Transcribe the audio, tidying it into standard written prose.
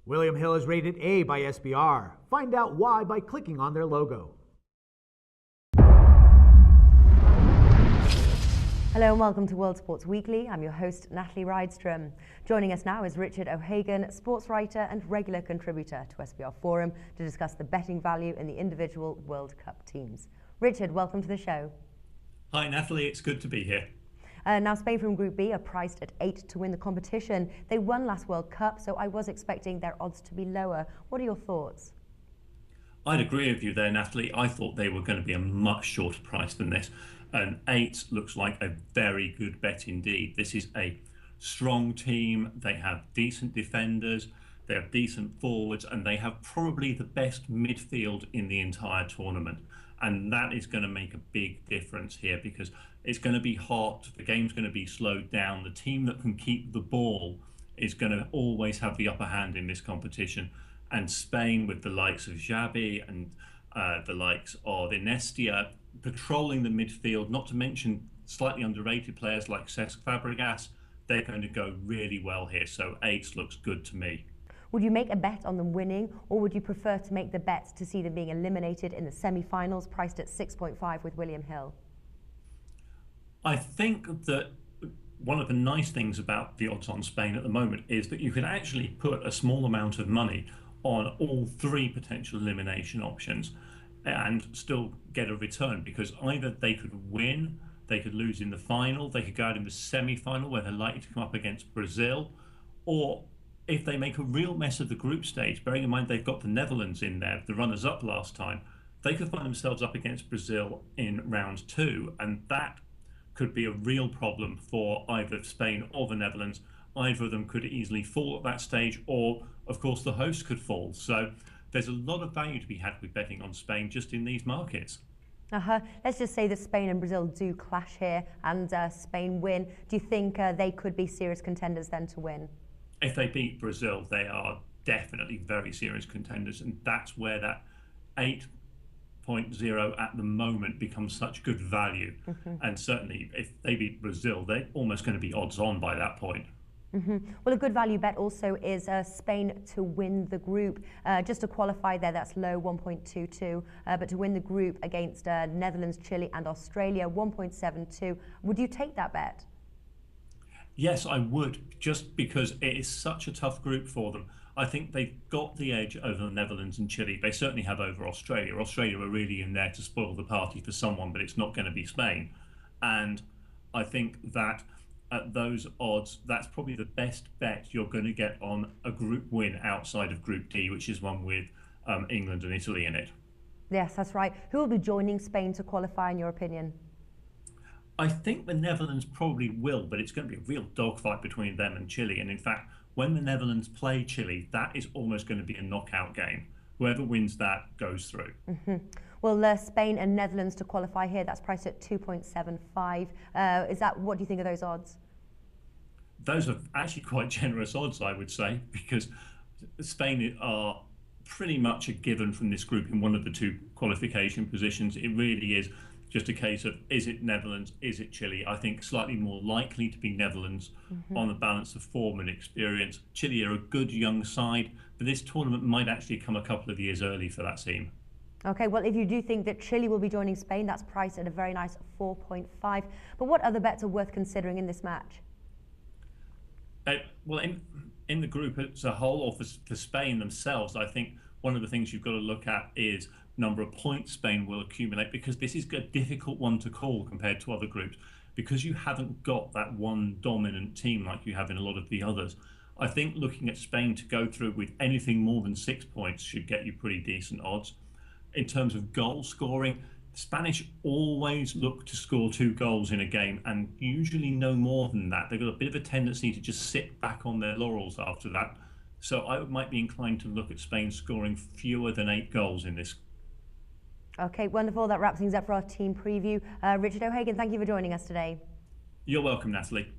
William Hill is rated A by SBR. Find out why by clicking on their logo. Hello and welcome to World Sports Weekly. I'm your host, Natalie Rydstrom. Joining us now is Richard O'Hagan, sports writer and regular contributor to SBR Forum, to discuss the betting value in the individual World Cup teams. Richard, welcome to the show. Hi Natalie, it's good to be here. Now Spain from Group B are priced at 8 to win the competition. They won last World Cup, so I was expecting their odds to be lower. What are your thoughts? I'd agree with you there, Natalie. I thought they were going to be a much shorter price than this. And 8 looks like a very good bet indeed. This is a strong team. They have decent defenders, they have decent forwards, and they have probably the best midfield in the entire tournament. And that is going to make a big difference here because it's going to be hot, the game's going to be slowed down. The team that can keep the ball is going to always have the upper hand in this competition. And Spain, with the likes of Xavi and the likes of Iniesta, patrolling the midfield, not to mention slightly underrated players like Cesc Fabregas, they're going to go really well here. So 8 looks good to me. Would you make a bet on them winning, or would you prefer to make the bet to see them being eliminated in the semi-finals, priced at 6.5 with William Hill? I think that one of the nice things about the odds on Spain at the moment is that you can actually put a small amount of money on all 3 potential elimination options and still get a return, because either they could win, they could lose in the final, they could go out in the semi-final where they're likely to come up against Brazil, or if they make a real mess of the group stage, bearing in mind they've got the Netherlands in there, the runners-up last time, they could find themselves up against Brazil in round 2, and that could be a real problem for either Spain or the Netherlands. Either of them could easily fall at that stage, or of course the host could fall. So there's a lot of value to be had with betting on Spain just in these markets. Let's just say that Spain and Brazil do clash here and Spain win. Do you think they could be serious contenders then to win? If they beat Brazil, they are definitely very serious contenders, and that's where that 8.0 at the moment becomes such good value. And certainly if they beat Brazil, they're almost going to be odds on by that point. Well, a good value bet also is Spain to win the group. Just to qualify there, that's low, 1.22. But to win the group against Netherlands, Chile and Australia, 1.72. Would you take that bet? Yes, I would, just because it is such a tough group for them. I think they've got the edge over the Netherlands and Chile. They certainly have over Australia. Australia are really in there to spoil the party for someone, but it's not going to be Spain. And I think that at those odds, that's probably the best bet you're going to get on a group win outside of Group D, which is one with England and Italy in it. Yes, that's right. Who will be joining Spain to qualify, in your opinion? I think the Netherlands probably will, but it's going to be a real dogfight between them and Chile. And in fact, when the Netherlands play Chile, that is almost going to be a knockout game. Whoever wins that goes through. Well, Spain and Netherlands to qualify here, that's priced at 2.75. What do you think of those odds? Those are actually quite generous odds, I would say, because Spain are pretty much a given from this group in one of the 2 qualification positions. It really is just a case of, is it Netherlands, is it Chile? I think slightly more likely to be Netherlands on the balance of form and experience. Chile are a good young side, but this tournament might actually come a couple of years early for that team. Okay, well, if you do think that Chile will be joining Spain, that's priced at a very nice 4.5. But what other bets are worth considering in this match? Well, in the group as a whole, or for Spain themselves, I think one of the things you've got to look at is number of points Spain will accumulate, because this is a difficult one to call compared to other groups, because you haven't got that one dominant team like you have in a lot of the others. I think looking at Spain to go through with anything more than 6 points should get you pretty decent odds. In terms of goal scoring, the Spanish always look to score 2 goals in a game, and usually no more than that. They've got a bit of a tendency to just sit back on their laurels after that. So I might be inclined to look at Spain scoring fewer than 8 goals in this. Okay, wonderful. That wraps things up for our team preview. Richard O'Hagan, thank you for joining us today. You're welcome, Natalie.